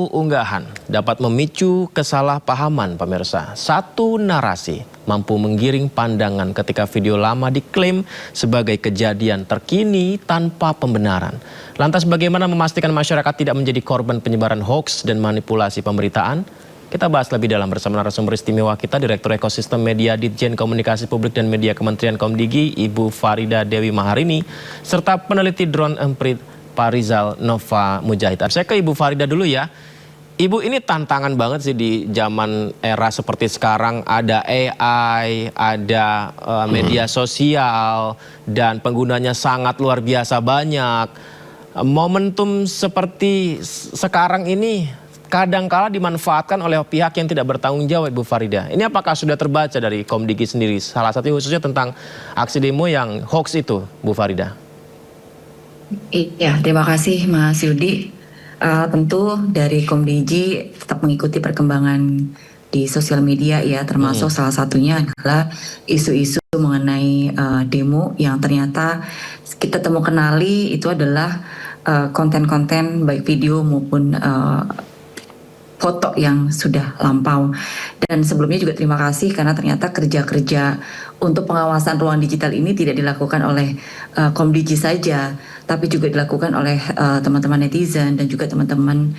Satu unggahan dapat memicu kesalahpahaman pemirsa. Satu narasi mampu menggiring pandangan ketika video lama diklaim sebagai kejadian terkini tanpa pembenaran. Lantas bagaimana memastikan masyarakat tidak menjadi korban penyebaran hoaks dan manipulasi pemberitaan? Kita bahas lebih dalam bersama narasumber istimewa kita, Direktur Ekosistem Media Ditjen Komunikasi Publik dan Media Kementerian Komdigi, Ibu Farida Dewi Maharini, serta peneliti drone Emprit Parizal Nova Mujahid. Saya ke Ibu Farida dulu ya. Ibu, ini tantangan banget sih di zaman era seperti sekarang, ada AI, ada media sosial, dan penggunanya sangat luar biasa banyak. Momentum seperti sekarang ini kadangkala dimanfaatkan oleh pihak yang tidak bertanggung jawab, Ibu Farida. Ini apakah sudah terbaca dari Komdigi sendiri? Salah satunya khususnya tentang aksi demo yang hoax itu, Bu Farida. Iya, terima kasih Mas Yudi. Tentu dari Komdigi tetap mengikuti perkembangan di sosial media ya, termasuk salah satunya adalah isu-isu mengenai demo yang ternyata kita kenali itu adalah konten-konten baik video maupun foto yang sudah lampau. Dan sebelumnya juga terima kasih karena ternyata kerja-kerja untuk pengawasan ruang digital ini tidak dilakukan oleh Komdigi saja, tapi juga dilakukan oleh teman-teman netizen dan juga teman-teman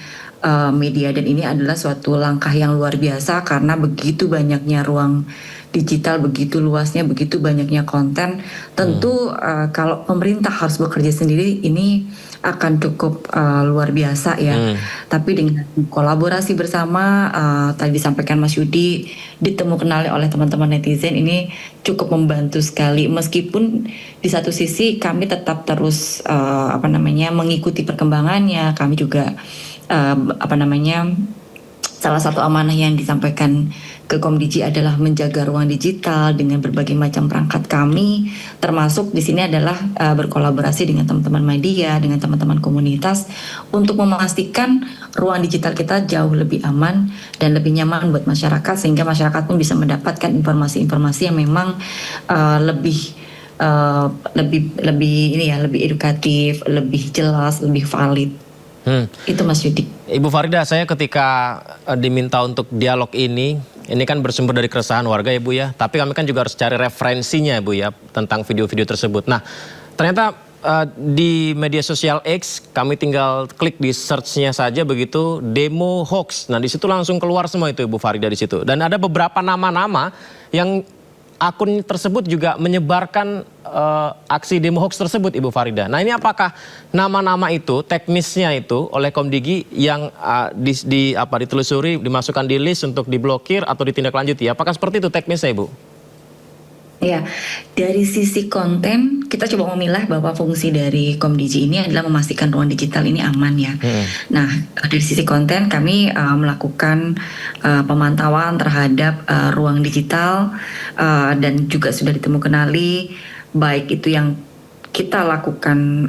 media. Dan ini adalah suatu langkah yang luar biasa karena begitu banyaknya ruang digital, begitu luasnya, begitu banyaknya konten. Tentu kalau pemerintah harus bekerja sendiri ini akan cukup luar biasa ya. Tapi dengan kolaborasi bersama, tadi disampaikan Mas Yudi, kenali oleh teman-teman netizen, ini cukup membantu sekali. Meskipun di satu sisi kami tetap terus mengikuti perkembangannya, kami juga salah satu amanah yang disampaikan ke Komdigi adalah menjaga ruang digital dengan berbagai macam perangkat kami, termasuk di sini adalah berkolaborasi dengan teman-teman media, dengan teman-teman komunitas untuk memastikan ruang digital kita jauh lebih aman dan lebih nyaman buat masyarakat, sehingga masyarakat pun bisa mendapatkan informasi-informasi yang memang lebih edukatif, lebih jelas, lebih valid. Itu Mas Yudi. Ibu Farida, saya ketika diminta untuk dialog ini kan bersumber dari keresahan warga ya Bu ya. Tapi kami kan juga harus cari referensinya ya Bu ya tentang video-video tersebut. Nah, ternyata di media sosial X kami tinggal klik di search-nya saja begitu, demo hoax. Nah, di situ langsung keluar semua itu Ibu Farida di situ. Dan ada beberapa nama-nama yang akun tersebut juga menyebarkan aksi demo hoax tersebut, Ibu Farida. Nah, ini apakah nama-nama itu, teknisnya itu oleh Komdigi yang ditelusuri, dimasukkan di list untuk diblokir atau ditindaklanjuti? Apakah seperti itu teknisnya, Ibu? Ya, dari sisi konten kita coba memilah bahwa fungsi dari Komdigi ini adalah memastikan ruang digital ini aman ya. Nah, dari sisi konten kami melakukan pemantauan terhadap ruang digital dan juga sudah kenali baik itu yang kita lakukan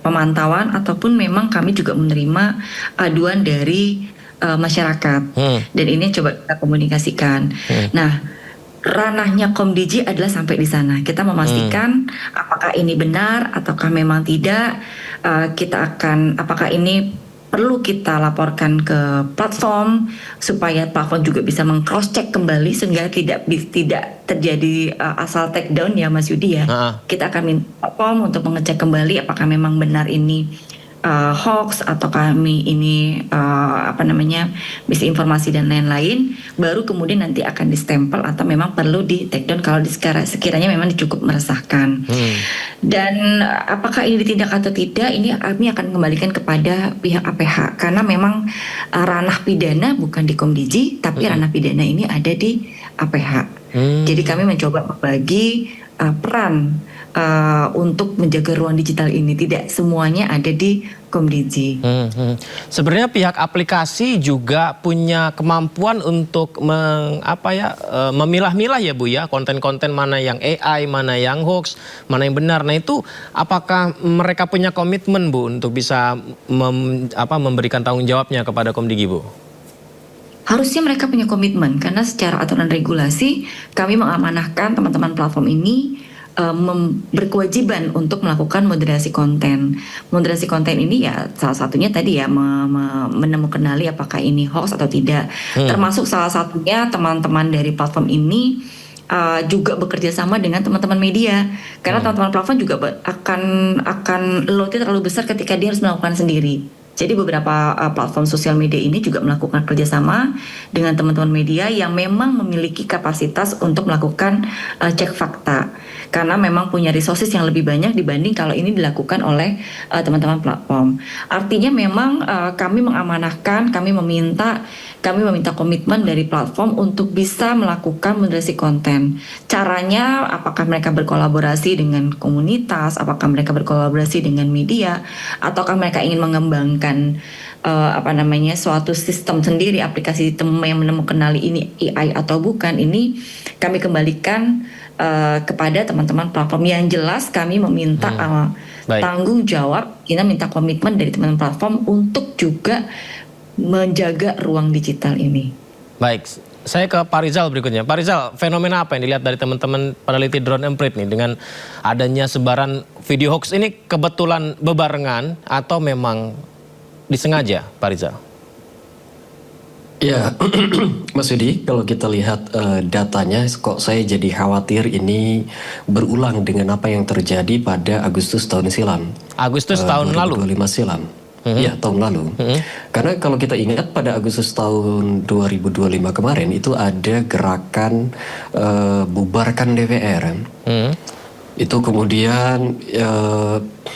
pemantauan ataupun memang kami juga menerima aduan dari masyarakat. Dan ini coba kita komunikasikan. Nah, ranahnya Komdigi adalah sampai di sana. Kita memastikan apakah ini benar ataukah memang tidak. Apakah ini perlu kita laporkan ke platform supaya platform juga bisa meng-cross check kembali sehingga tidak terjadi asal take down ya Mas Yudi ya. Kita akan minta platform untuk mengecek kembali apakah memang benar ini hoax atau kami ini misinformasi dan lain-lain, baru kemudian nanti akan distempel atau memang perlu di take down kalau sekiranya memang cukup meresahkan. Dan apakah ini ditindak atau tidak, ini kami akan kembalikan kepada pihak APH karena memang ranah pidana bukan di Komdigi, tapi ranah pidana ini ada di APH. Jadi kami mencoba membagi peran untuk menjaga ruang digital ini, tidak semuanya ada di Komdigi. Sebenarnya pihak aplikasi juga punya kemampuan untuk memilah-milah ya Bu ya, konten-konten mana yang AI, mana yang hoax, mana yang benar. Nah itu apakah mereka punya komitmen Bu untuk bisa memberikan tanggung jawabnya kepada Komdigi Bu? Harusnya mereka punya komitmen karena secara aturan regulasi kami mengamanahkan teman-teman platform ini berkewajiban untuk melakukan moderasi konten. Moderasi konten ini ya salah satunya tadi ya menemukan apakah ini hoax atau tidak. Termasuk salah satunya teman-teman dari platform ini juga bekerja sama dengan teman-teman media, karena teman-teman platform juga akan loadnya terlalu besar ketika dia harus melakukan sendiri. Jadi beberapa platform sosial media ini juga melakukan kerjasama dengan teman-teman media yang memang memiliki kapasitas untuk melakukan cek fakta, karena memang punya resources yang lebih banyak dibanding kalau ini dilakukan oleh teman-teman platform. Artinya memang kami mengamanahkan, kami meminta komitmen dari platform untuk bisa melakukan moderasi konten. Caranya apakah mereka berkolaborasi dengan komunitas, apakah mereka berkolaborasi dengan media, ataukah mereka ingin mengembangkan suatu sistem sendiri, aplikasi sistem yang menemukan ini AI atau bukan, ini kami kembalikan kepada teman-teman platform. Yang jelas kami meminta tanggung jawab, kita minta komitmen dari teman-teman platform untuk juga menjaga ruang digital ini. Baik, saya ke Pak Rizal berikutnya. Pak Rizal, fenomena apa yang dilihat dari teman-teman peneliti Drone Emprit nih dengan adanya sebaran video hoax ini, kebetulan bebarengan atau memang disengaja, Pak Rizal? Ya, Mas Yudi, kalau kita lihat datanya, kok saya jadi khawatir ini berulang dengan apa yang terjadi pada Agustus tahun silam. Agustus tahun lalu? 2025 silam. Ya, tahun lalu. Karena kalau kita ingat pada Agustus tahun 2025 kemarin itu ada gerakan bubarkan DPR. Itu kemudian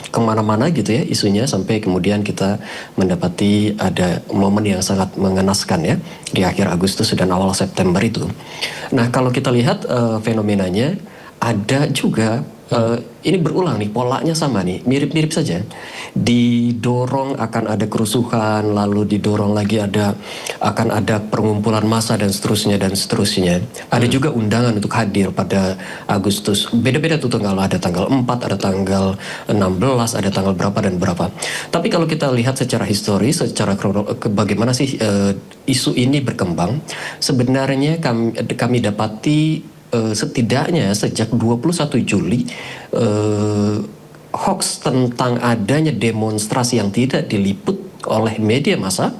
kemana-mana gitu ya isunya, sampai kemudian kita mendapati ada momen yang sangat mengenaskan ya di akhir Agustus dan awal September itu. Nah, kalau kita lihat fenomenanya ada juga ini berulang nih, polanya sama nih, mirip-mirip saja. Didorong akan ada kerusuhan, lalu didorong lagi akan ada pengumpulan massa dan seterusnya dan seterusnya. Ada juga undangan untuk hadir pada Agustus. Beda-beda tuh tanggal, ada tanggal 4, ada tanggal 16, ada tanggal berapa dan berapa. Tapi kalau kita lihat secara historis, secara bagaimana sih isu ini berkembang, sebenarnya kami dapati setidaknya sejak 21 Juli hoax tentang adanya demonstrasi yang tidak diliput oleh media massa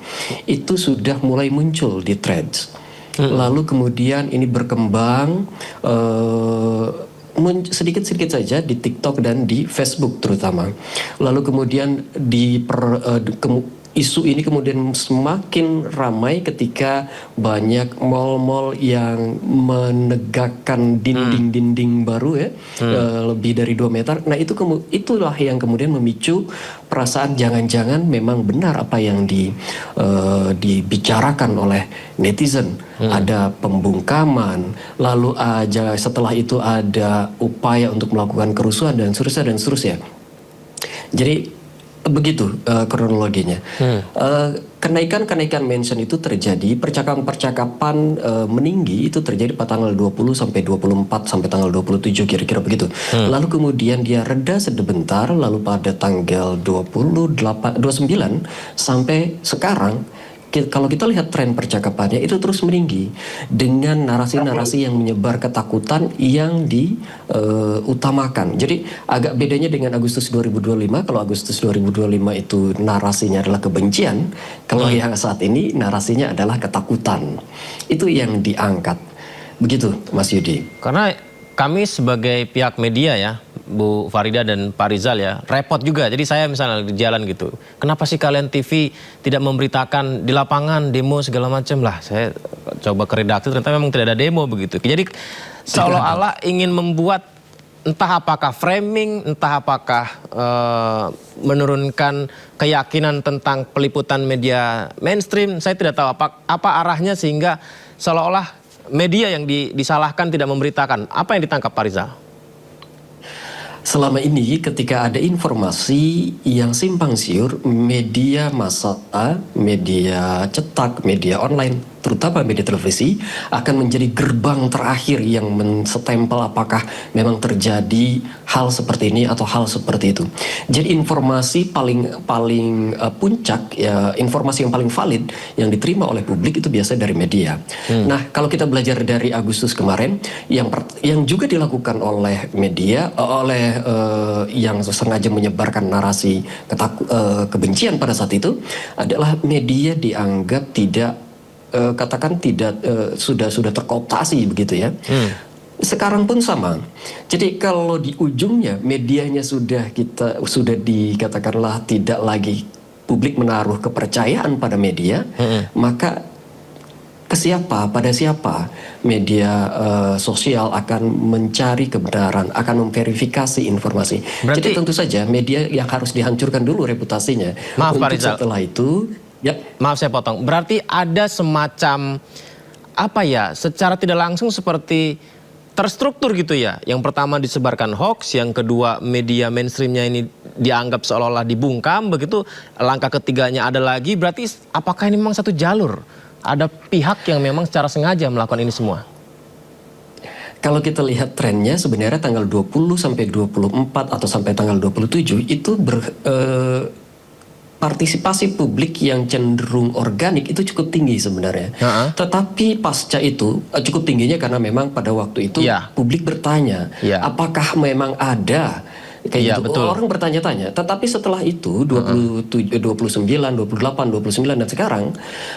itu sudah mulai muncul di Threads. Lalu kemudian ini berkembang sedikit-sedikit saja di TikTok dan di Facebook terutama. Lalu kemudian isu ini kemudian semakin ramai ketika banyak mal-mal yang menegakkan dinding-dinding baru ya, lebih dari 2 meter. Nah, itulah yang kemudian memicu perasaan jangan-jangan memang benar apa yang dibicarakan oleh netizen. Ada pembungkaman, lalu setelah itu ada upaya untuk melakukan kerusuhan dan seterusnya. Jadi begitu kronologinya. Kenaikan mention itu terjadi, percakapan meninggi itu terjadi pada tanggal 20 sampai 24 sampai tanggal 27 kira-kira begitu. Lalu kemudian dia reda sebentar, lalu pada tanggal 29 sampai sekarang kalau kita lihat tren percakapannya itu terus meninggi dengan narasi-narasi yang menyebar ketakutan yang diutamakan. Jadi agak bedanya dengan Agustus 2025. Kalau Agustus 2025 itu narasinya adalah kebencian, kalau yang saat ini narasinya adalah ketakutan. Itu yang diangkat. Begitu, Mas Yudi. Karena kami sebagai pihak media ya, Bu Farida dan Pak Rizal ya, repot juga. Jadi saya misalnya di jalan gitu, kenapa sih kalian TV tidak memberitakan di lapangan demo segala macam lah. Saya coba ke redaksi, ternyata memang tidak ada demo begitu. Jadi seolah-olah ingin membuat entah apakah framing, entah apakah menurunkan keyakinan tentang peliputan media mainstream. Saya tidak tahu apa arahnya sehingga seolah-olah media yang disalahkan tidak memberitakan. Apa yang ditangkap Pak Rizal? Selama ini ketika ada informasi yang simpang siur, media massa, media cetak, media online terutama media televisi, akan menjadi gerbang terakhir yang menstempel apakah memang terjadi hal seperti ini atau hal seperti itu. Jadi informasi paling puncak, ya, informasi yang paling valid yang diterima oleh publik itu biasa dari media. Nah, kalau kita belajar dari Agustus kemarin, yang juga dilakukan oleh media, oleh yang sengaja menyebarkan narasi kebencian pada saat itu adalah media dianggap tidak sudah terkooptasi begitu ya. Sekarang pun sama. Jadi kalau di ujungnya medianya sudah dikatakanlah tidak lagi publik menaruh kepercayaan pada media, maka pada siapa media sosial akan mencari kebenaran, akan memverifikasi informasi. Jadi tentu saja media yang harus dihancurkan dulu reputasinya. Maaf Pak Untuk Rizal. setelah itu, ya. Maaf saya potong. Berarti ada semacam secara tidak langsung seperti terstruktur gitu ya. Yang pertama disebarkan hoax, yang kedua media mainstreamnya ini dianggap seolah-olah dibungkam, begitu langkah ketiganya ada lagi. Berarti apakah ini memang satu jalur? Ada pihak yang memang secara sengaja melakukan ini semua? Kalau kita lihat trennya sebenarnya tanggal 20 sampai 24 atau sampai tanggal 27 itu partisipasi publik yang cenderung organik itu cukup tinggi sebenarnya. Tetapi pasca itu cukup tingginya karena memang pada waktu itu publik bertanya, apakah memang ada kayak gitu. Betul. Orang bertanya-tanya. Tetapi setelah itu 27, 29, 28, 29 dan sekarang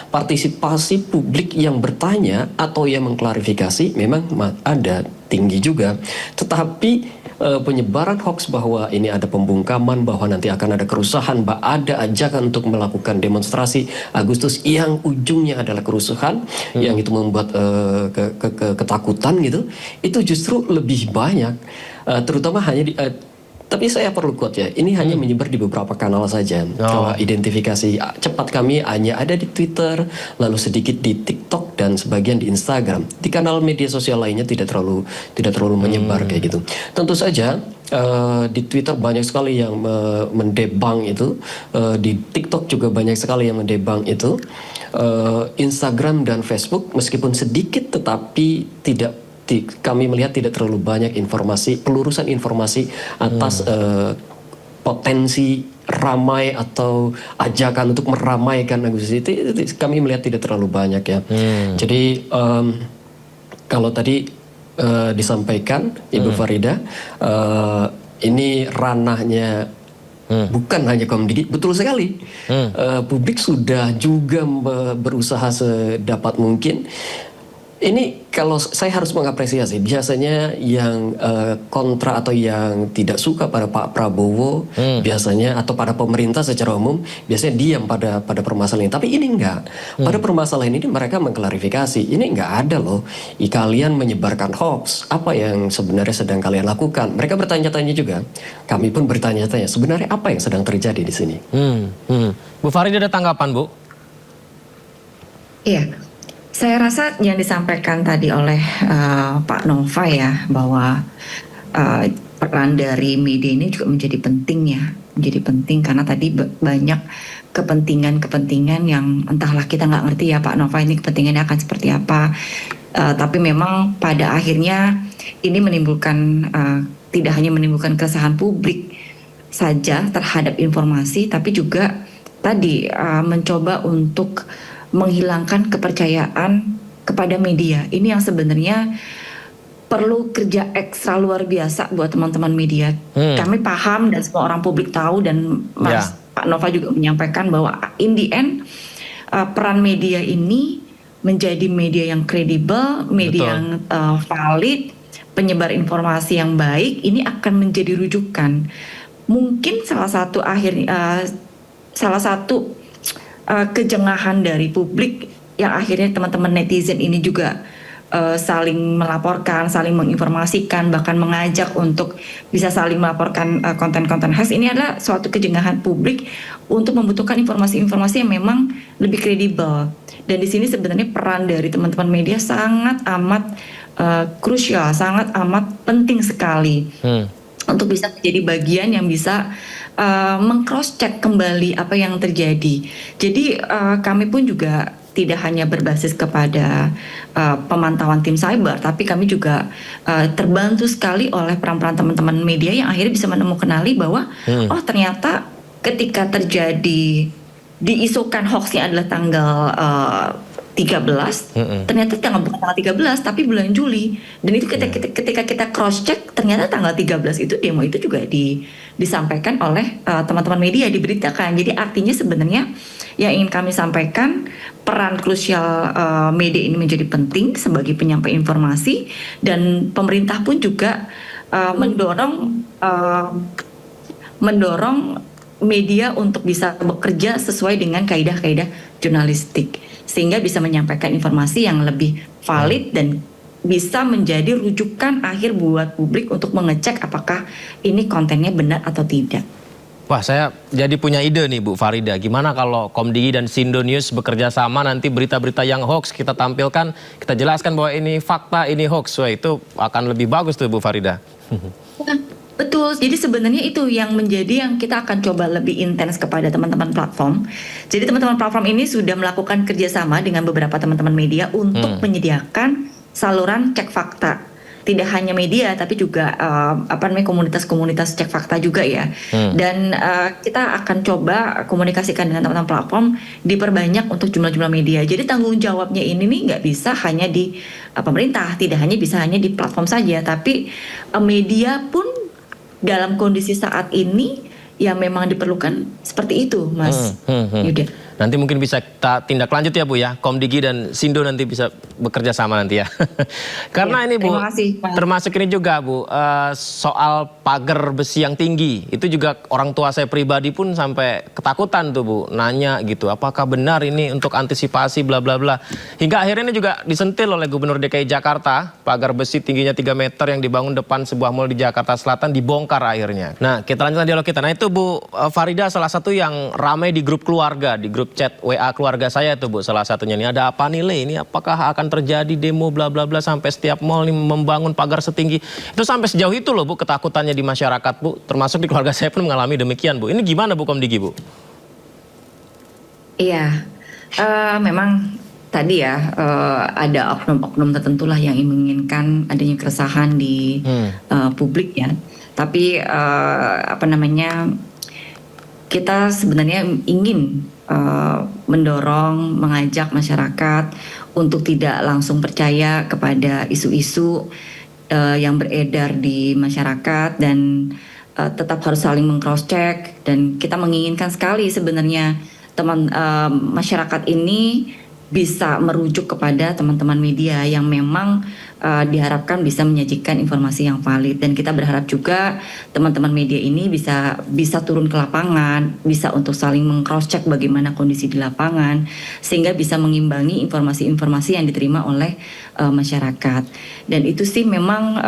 partisipasi publik yang bertanya atau yang mengklarifikasi memang ada tinggi juga. Tetapi penyebaran hoax bahwa ini ada pembungkaman, bahwa nanti akan ada kerusuhan, ada ajakan untuk melakukan demonstrasi Agustus yang ujungnya adalah kerusuhan, yang itu membuat ketakutan gitu, itu justru lebih banyak, terutama hanya tapi saya perlu quote ya, ini hanya menyebar di beberapa kanal saja. Kalau identifikasi cepat kami hanya ada di Twitter, lalu sedikit di TikTok dan sebagian di Instagram. Di kanal media sosial lainnya tidak terlalu menyebar kayak gitu. Tentu saja di Twitter banyak sekali yang mendebang itu, di TikTok juga banyak sekali yang mendebang itu. Instagram dan Facebook meskipun sedikit tetapi kami melihat tidak terlalu banyak pelurusan informasi atas potensi ramai atau ajakan untuk meramaikan Agustus itu kami melihat tidak terlalu banyak ya. Jadi kalau tadi disampaikan Ibu Farida, ini ranahnya bukan hanya Komdigi, betul sekali. Publik sudah juga berusaha sedapat mungkin. Ini kalau saya harus mengapresiasi, biasanya yang kontra atau yang tidak suka pada Pak Prabowo biasanya, atau pada pemerintah secara umum, biasanya diam pada permasalahan ini. Tapi ini enggak. Pada permasalahan ini mereka mengklarifikasi. Ini enggak ada loh. Kalian menyebarkan hoax. Apa yang sebenarnya sedang kalian lakukan? Mereka bertanya-tanya juga. Kami pun bertanya-tanya. Sebenarnya apa yang sedang terjadi di sini? Bu Farida ada tanggapan, Bu? Iya. Saya rasa yang disampaikan tadi oleh Pak Nova ya, bahwa peran dari media ini juga menjadi penting ya, menjadi penting karena tadi banyak kepentingan yang entahlah, kita nggak ngerti ya Pak Nova ini kepentingannya akan seperti apa. Tapi memang pada akhirnya ini menimbulkan tidak hanya menimbulkan keresahan publik saja terhadap informasi, tapi juga tadi mencoba untuk menghilangkan kepercayaan kepada media. Ini yang sebenarnya perlu kerja ekstra luar biasa buat teman-teman media. Kami paham dan semua orang publik tahu, dan Pak Nova juga menyampaikan bahwa in the end peran media ini menjadi media yang kredibel, media yang valid, penyebar informasi yang baik, ini akan menjadi rujukan. Mungkin salah satu kejengahan dari publik yang akhirnya teman-teman netizen ini juga saling melaporkan, saling menginformasikan, bahkan mengajak untuk bisa saling melaporkan konten-konten hoax. Ini adalah suatu kejengahan publik untuk membutuhkan informasi-informasi yang memang lebih kredibel. Dan di sini sebenarnya peran dari teman-teman media sangat amat krusial, sangat amat penting sekali untuk bisa menjadi bagian yang bisa meng-cross check kembali apa yang terjadi. Jadi kami pun juga tidak hanya berbasis kepada pemantauan tim cyber, tapi kami juga terbantu sekali oleh peran-peran teman-teman media yang akhirnya bisa menemukan bahwa oh ternyata ketika terjadi diisukan hoaxnya adalah tanggal 13, ternyata bukan tanggal 13 tapi bulan Juli, dan itu ketika kita cross check ternyata tanggal 13 itu demo itu juga disampaikan oleh teman-teman media, diberitakan. Jadi artinya sebenarnya yang ingin kami sampaikan, peran krusial media ini menjadi penting sebagai penyampai informasi, dan pemerintah pun juga mendorong media untuk bisa bekerja sesuai dengan kaidah-kaidah jurnalistik, sehingga bisa menyampaikan informasi yang lebih valid dan bisa menjadi rujukan akhir buat publik untuk mengecek apakah ini kontennya benar atau tidak. Wah, saya jadi punya ide nih Bu Farida. Gimana kalau Komdigi dan Sindo News bekerja sama, nanti berita-berita yang hoax kita tampilkan, kita jelaskan bahwa ini fakta, ini hoax. Wah, itu akan lebih bagus tuh Bu Farida. Betul, jadi sebenarnya itu yang menjadi yang kita akan coba lebih intens kepada teman-teman platform. Jadi teman-teman platform ini sudah melakukan kerjasama dengan beberapa teman-teman media untuk menyediakan saluran cek fakta. Tidak hanya media, tapi juga komunitas-komunitas cek fakta juga ya. Dan kita akan coba komunikasikan dengan teman-teman platform, diperbanyak untuk jumlah-jumlah media. Jadi tanggung jawabnya ini nih nggak bisa hanya di pemerintah, tidak hanya bisa hanya di platform saja, tapi media pun dalam kondisi saat ini ya memang diperlukan seperti itu, Mas Yuda. Nanti mungkin bisa kita tindak lanjut ya Bu ya, Komdigi dan Sindo nanti bisa bekerja sama nanti ya. Karena ini Bu, termasuk ini juga Bu, soal pagar besi yang tinggi, itu juga orang tua saya pribadi pun sampai ketakutan tuh Bu, nanya gitu, apakah benar ini untuk antisipasi bla bla bla. Hingga akhirnya ini juga disentil oleh Gubernur DKI Jakarta, pagar besi tingginya 3 meter yang dibangun depan sebuah mal di Jakarta Selatan dibongkar akhirnya. Nah, kita lanjutkan dialog kita. Nah itu Bu Farida, salah satu yang ramai di grup keluarga, di grup chat WA keluarga saya tuh Bu, salah satunya nih, ada apa nih Le? Ini apakah akan terjadi demo bla bla bla sampai setiap mall nih membangun pagar setinggi itu, sampai sejauh itu loh Bu ketakutannya di masyarakat Bu, termasuk di keluarga saya pun mengalami demikian Bu. Ini gimana Bu Komdigi Bu? Iya, memang tadi ya ada oknum-oknum tertentu lah yang menginginkan adanya keresahan di publik ya. Tapi kita sebenarnya ingin mendorong, mengajak masyarakat untuk tidak langsung percaya kepada isu-isu yang beredar di masyarakat, dan tetap harus saling meng-cross check. Dan kita menginginkan sekali sebenarnya masyarakat ini bisa merujuk kepada teman-teman media yang memang diharapkan bisa menyajikan informasi yang valid. Dan kita berharap juga teman-teman media ini bisa turun ke lapangan, bisa untuk saling meng-cross check bagaimana kondisi di lapangan, sehingga bisa mengimbangi informasi-informasi yang diterima oleh masyarakat. Dan itu sih memang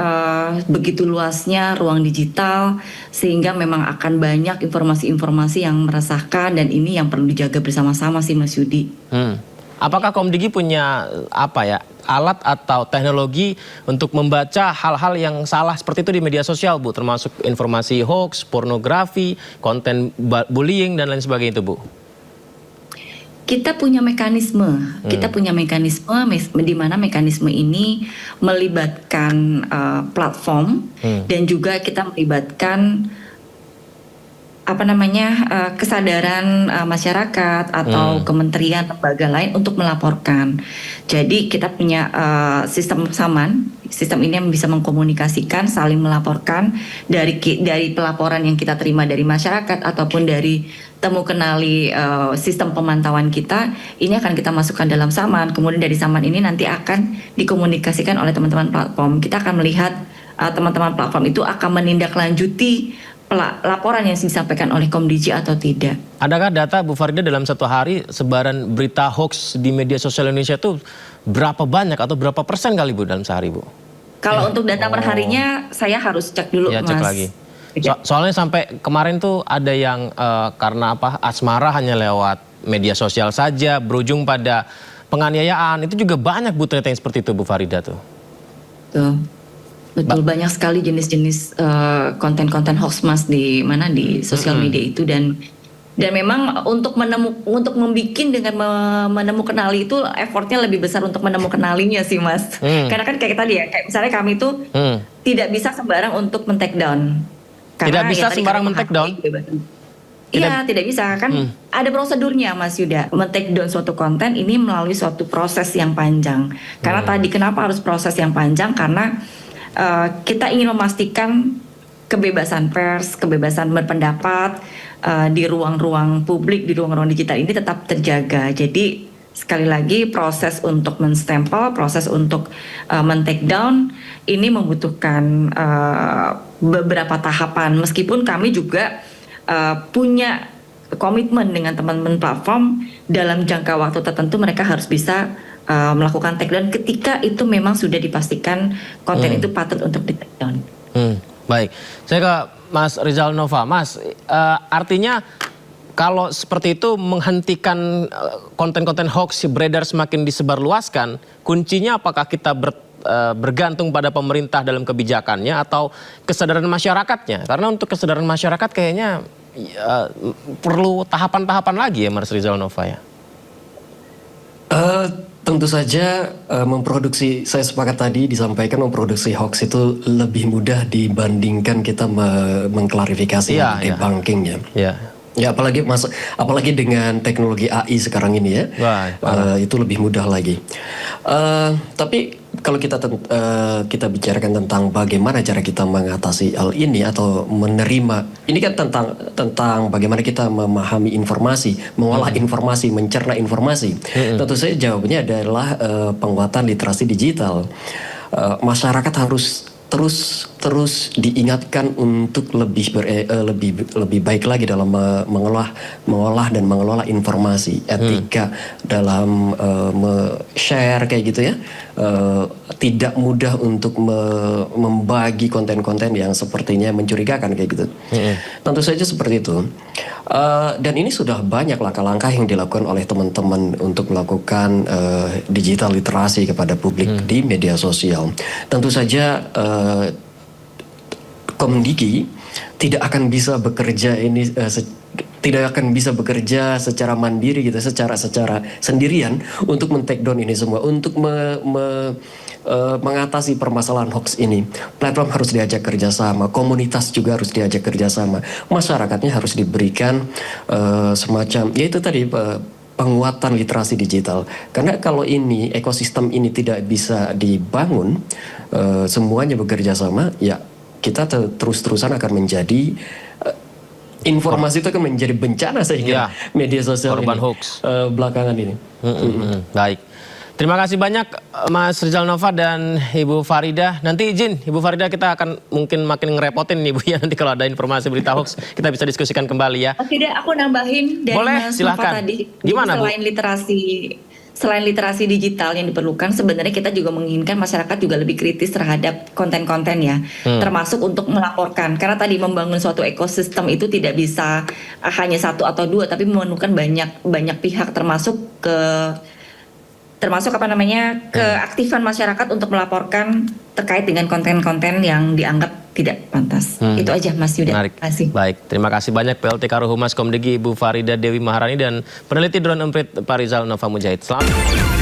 begitu luasnya ruang digital, sehingga memang akan banyak informasi-informasi yang meresahkan, dan ini yang perlu dijaga bersama-sama sih Mas Yudi. Apakah Komdigi punya alat atau teknologi untuk membaca hal-hal yang salah seperti itu di media sosial Bu, termasuk informasi hoax, pornografi, konten bullying dan lain sebagainya itu Bu? Kita punya mekanisme, di mana mekanisme ini melibatkan platform, dan juga kita melibatkan kesadaran masyarakat atau kementerian, lembaga lain untuk melaporkan. Jadi kita punya sistem ini yang bisa mengkomunikasikan, saling melaporkan dari pelaporan yang kita terima dari masyarakat ataupun dari temu kenali sistem pemantauan kita. Ini akan kita masukkan dalam Saman. Kemudian dari Saman ini nanti akan dikomunikasikan oleh teman-teman platform. Kita akan melihat teman-teman platform itu akan menindaklanjuti laporan yang disampaikan oleh Komdigi atau tidak. Adakah data Bu Farida dalam satu hari sebaran berita hoax di media sosial Indonesia itu berapa banyak atau berapa persen kali Bu dalam sehari Bu? Kalau untuk data perharinya saya harus cek dulu ya, Mas. Cek lagi. Soalnya sampai kemarin tuh ada yang karena asmara hanya lewat media sosial saja berujung pada penganiayaan. Itu juga banyak Bu ternyata yang seperti itu Bu Farida tuh. Tuh. Betul, banyak sekali jenis-jenis konten-konten hoax Mas di sosial media itu, dan Dan memang untuk membikin dengan menemukanali itu effortnya lebih besar untuk menemukanalinya sih Mas. Karena kan kayak tadi ya, kayak misalnya kami itu tidak bisa sembarang untuk men-take down. Tidak bisa sembarang men-take down? Iya, tidak bisa kan ada prosedurnya Mas Yuda. Men-take down suatu konten ini melalui suatu proses yang panjang. Karena tadi kenapa harus proses yang panjang? Karena kita ingin memastikan kebebasan pers, kebebasan berpendapat di ruang-ruang publik, di ruang-ruang digital ini tetap terjaga. Jadi sekali lagi proses untuk menstempel, proses untuk men-take down ini membutuhkan beberapa tahapan. Meskipun kami juga punya komitmen dengan teman-teman platform dalam jangka waktu tertentu mereka harus bisa melakukan take down ketika itu memang sudah dipastikan konten itu patut untuk di take down. Baik, saya ke Mas Rizal Nova. Mas, artinya kalau seperti itu menghentikan konten-konten hoax beredar semakin disebarluaskan, kuncinya apakah kita bergantung pada pemerintah dalam kebijakannya atau kesadaran masyarakatnya? Karena untuk kesadaran masyarakat kayaknya perlu tahapan-tahapan lagi ya Mas Rizal Nova ya? Tentu saja memproduksi, saya sepakat tadi disampaikan memproduksi hoax itu lebih mudah dibandingkan kita mengklarifikasi debunking ya. Ya apalagi dengan teknologi AI sekarang ini ya. Itu lebih mudah lagi. Tapi kalau kita bicarakan tentang bagaimana cara kita mengatasi hal ini atau menerima, ini kan tentang bagaimana kita memahami informasi, mengolah informasi, mencerna informasi. Tentu saja jawabannya adalah penguatan literasi digital. Masyarakat harus terus diingatkan untuk lebih baik lagi dalam mengolah dan mengelola informasi, etika dalam share kayak gitu ya. Tidak mudah untuk membagi konten-konten yang sepertinya mencurigakan kayak gitu. Tentu saja seperti itu. Dan ini sudah banyak langkah-langkah yang dilakukan oleh teman-teman untuk melakukan digital literasi kepada publik di media sosial. Tentu saja Komdigi tidak akan bisa bekerja secara mandiri gitu, secara sendirian untuk men-take down ini semua, untuk mengatasi permasalahan hoax ini. Platform harus diajak kerjasama, komunitas juga harus diajak kerjasama, masyarakatnya harus diberikan semacam, yaitu tadi penguatan literasi digital. Karena kalau ini ekosistem ini tidak bisa dibangun, semuanya bekerja sama, ya kita terus-terusan akan menjadi informasi itu akan menjadi bencana sehingga media sosial korban ini hoax belakangan ini. Baik, terima kasih banyak Mas Rizal Nova dan Ibu Farida. Nanti izin Ibu Farida, kita akan mungkin makin ngerepotin nih Bu ya, nanti kalau ada informasi berita hoax kita bisa diskusikan kembali ya. Tidak, aku nambahin dari Mas Nova tadi. Gimana Bu? Selain literasi digital yang diperlukan, sebenarnya kita juga menginginkan masyarakat juga lebih kritis terhadap konten-konten ya, termasuk untuk melaporkan. Karena tadi membangun suatu ekosistem itu tidak bisa hanya satu atau dua, tapi memerlukan banyak pihak, termasuk keaktifan masyarakat untuk melaporkan terkait dengan konten-konten yang dianggap tidak pantas. Itu aja Mas Yuda. Menarik. Terima kasih. Baik, terima kasih banyak PLT Karohumas Komdigi Ibu Farida Dewi Maharani dan peneliti Drone Emprit Pak Rizal Nova Mujahid. Selamat.